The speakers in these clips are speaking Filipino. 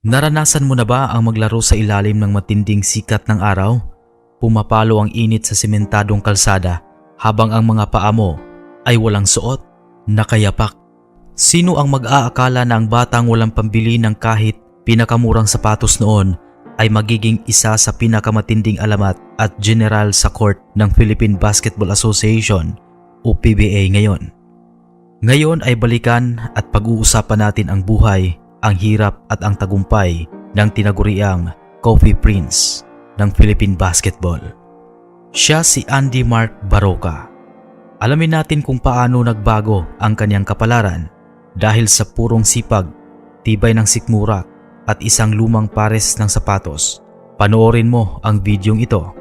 Naranasan mo na ba ang maglaro sa ilalim ng matinding sikat ng araw? Pumapalo ang init sa sementadong kalsada habang ang mga paa mo ay walang suot, nakayapak. Sino ang mag-aakala na ang batang walang pambili ng kahit pinakamurang sapatos noon ay magiging isa sa pinakamatinding alamat at general sa court ng Philippine Basketball Association o PBA ngayon? Ngayon ay balikan at pag-uusapan natin ang buhay, ang hirap at ang tagumpay ng tinaguriang Coffee Prince ng Philippine Basketball. Siya si Andy Mark Baroka. Alamin natin kung paano nagbago ang kanyang kapalaran dahil sa purong sipag, tibay ng sikmura at isang lumang pares ng sapatos. Panoorin mo ang videong ito.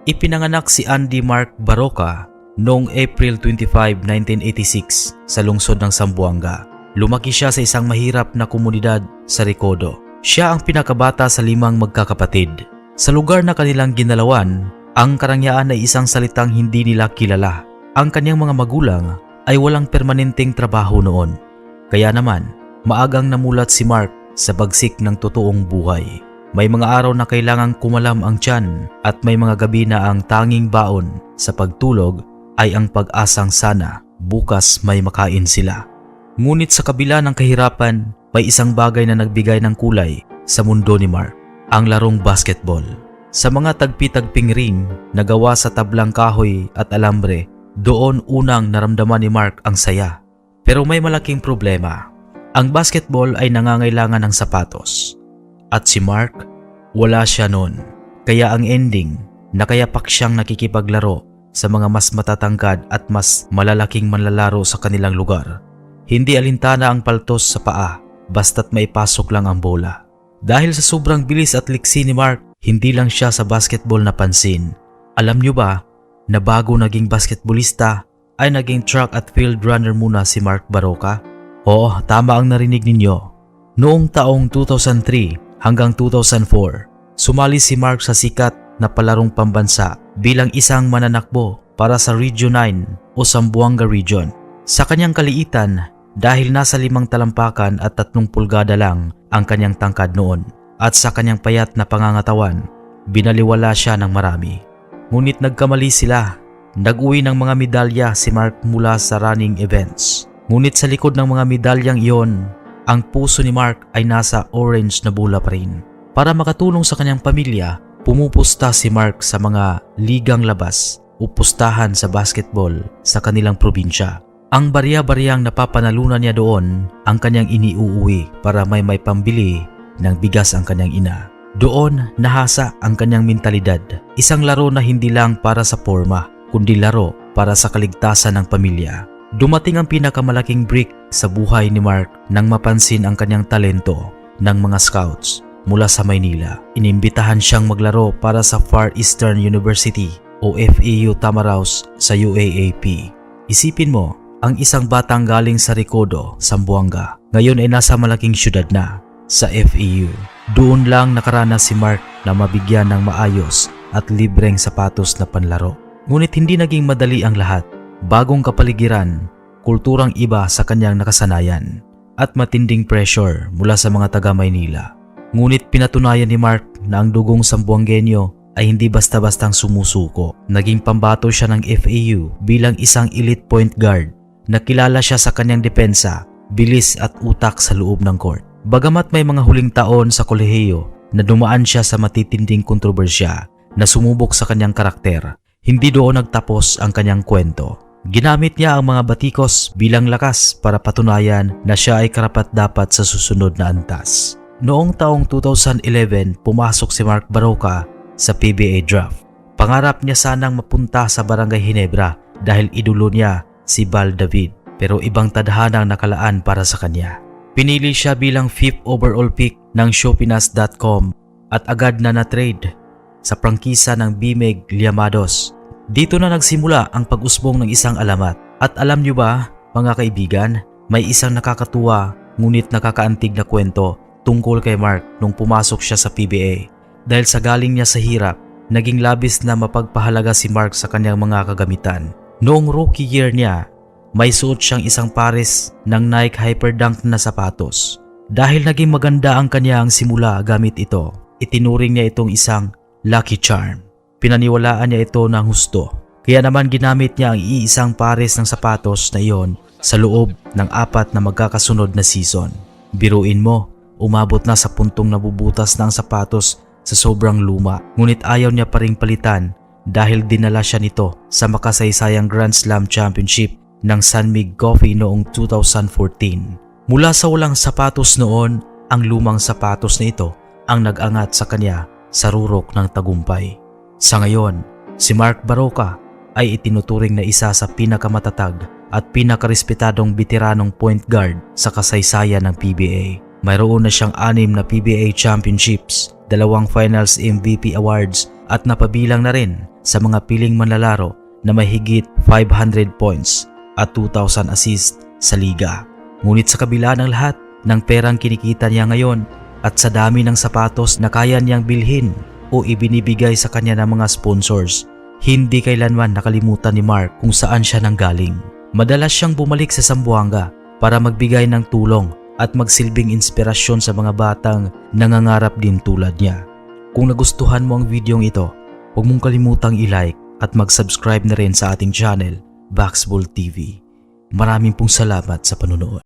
Ipinanganak si Andy Mark Baroka noong April 25, 1986 sa lungsod ng Zamboanga. Lumaki siya sa isang mahirap na komunidad sa Recodo. Siya ang pinakabata sa 5 magkakapatid. Sa lugar na kanilang ginalawan, ang karangyaan ay isang salitang hindi nila kilala. Ang kanyang mga magulang ay walang permanenteng trabaho noon. Kaya naman, maagang namulat si Mark sa bagsik ng totoong buhay. May mga araw na kailangang kumalam ang tiyan at may mga gabi na ang tanging baon sa pagtulog ay ang pag-asang sana bukas may makain sila. Ngunit sa kabila ng kahirapan, may isang bagay na nagbigay ng kulay sa mundo ni Mark, ang larong basketball. Sa mga tagpi-tagping ring na gawa sa tablang kahoy at alambre, doon unang naramdaman ni Mark ang saya. Pero may malaking problema. Ang basketball ay nangangailangan ng sapatos. At si Mark, wala siya noon. Kaya ang ending, nakayapak siyang nakikipaglaro sa mga mas matatangkad at mas malalaking manlalaro sa kanilang lugar. Hindi alintana ang paltos sa paa, basta't maipasok lang ang bola. Dahil sa sobrang bilis at liksi ni Mark, hindi lang siya sa basketball napansin. Alam niyo ba na bago naging basketballista ay naging track at field runner muna si Mark Baroka? Oo, tama ang narinig ninyo. Noong taong 2003 hanggang 2004, sumali si Mark sa sikat na palarong pambansa bilang isang mananakbo para sa Region 9 o Zamboanga Region. Sa kanyang kaliitan, dahil nasa 5 talampakan at 3 pulgada lang ang kanyang tangkad noon at sa kanyang payat na pangangatawan, binaliwala siya ng marami. Ngunit nagkamali sila. Nag-uwi ng mga medalya si Mark mula sa running events. Ngunit sa likod ng mga medalyang iyon, ang puso ni Mark ay nasa orange na bula pa rin. Para makatulong sa kanyang pamilya, pumupusta si Mark sa mga ligang labas o pustahan sa basketball sa kanilang probinsya. Ang barya-baryang napapanalunan niya doon ang kanyang iniuuwi para may pambili ng bigas ang kanyang ina. Doon nahasa ang kanyang mentalidad. Isang laro na hindi lang para sa forma, kundi laro para sa kaligtasan ng pamilya. Dumating ang pinakamalaking break sa buhay ni Mark nang mapansin ang kanyang talento ng mga scouts mula sa Maynila. Inimbitahan siyang maglaro para sa Far Eastern University o FEU Tamaraos sa UAAP. Isipin mo, ang isang batang galing sa Recodo, Zamboanga, ngayon ay nasa malaking syudad na, sa FEU. Doon lang nakaranas si Mark na mabigyan ng maayos at libreng sapatos na panlaro. Ngunit hindi naging madali ang lahat. Bagong kapaligiran, kulturang iba sa kanyang nakasanayan, at matinding pressure mula sa mga taga Maynila. Ngunit pinatunayan ni Mark na ang dugong Zamboangueño ay hindi basta-bastang sumusuko. Naging pambato siya ng FAU bilang isang elite point guard. Nakilala siya sa kanyang depensa, bilis at utak sa loob ng court. Bagamat may mga huling taon sa kolehiyo na dumaan siya sa matitinding kontrobersya na sumubok sa kanyang karakter, hindi doon nagtapos ang kanyang kwento. Ginamit niya ang mga batikos bilang lakas para patunayan na siya ay karapat-dapat sa susunod na antas. Noong taong 2011, pumasok si Mark Baroka sa PBA draft. Pangarap niya sanang mapunta sa Barangay Ginebra dahil idolo niya si Val David, pero ibang tadhana ang nakalaan para sa kanya. Pinili siya bilang 5th overall pick ng Showpinas.com at agad na na-trade sa prangkisa ng BMEG Llamados. Dito na nagsimula ang pag-usbong ng isang alamat. At alam niyo ba, mga kaibigan, may isang nakakatuwa ngunit nakakaantig na kwento tungkol kay Mark nung pumasok siya sa PBA. Dahil sa galing niya sa hirap, naging labis na mapagpahalaga si Mark sa kanyang mga kagamitan. Noong rookie year niya, may suot siyang isang pares ng Nike Hyperdunk na sapatos. Dahil naging maganda ang kanyang simula gamit ito, itinuring niya itong isang lucky charm. Pinaniwalaan niya ito ng husto. Kaya naman ginamit niya ang iisang pares ng sapatos na iyon sa loob ng 4 na magkakasunod na season. Biruin mo, umabot na sa puntong nabubutas na ang sapatos sa sobrang luma. Ngunit ayaw niya pa ring palitan dahil dinala siya nito sa makasaysayang Grand Slam Championship ng San Mig Coffee noong 2014. Mula sa walang sapatos noon, ang lumang sapatos na ito ang nag-angat sa kanya sa rurok ng tagumpay. Sa ngayon, si Mark Barroca ay itinuturing na isa sa pinakamatatag at pinakarespetadong veteranong point guard sa kasaysayan ng PBA. Mayroon na siyang 6 na PBA championships, 2 finals MVP awards at napabilang na rin sa mga piling manlalaro na may higit 500 points at 2,000 assists sa liga. Ngunit sa kabila ng lahat ng perang kinikita niya ngayon at sa dami ng sapatos na kaya niyang bilhin o ibinibigay sa kanya ng mga sponsors, hindi kailanman nakalimutan ni Mark kung saan siya nanggaling. Madalas siyang bumalik sa Zamboanga para magbigay ng tulong at magsilbing inspirasyon sa mga batang nangangarap din tulad niya. Kung nagustuhan mo ang videong ito, huwag mong kalimutang i-like at mag-subscribe na rin sa ating channel, Basketball TV. Maraming pong salamat sa panunood.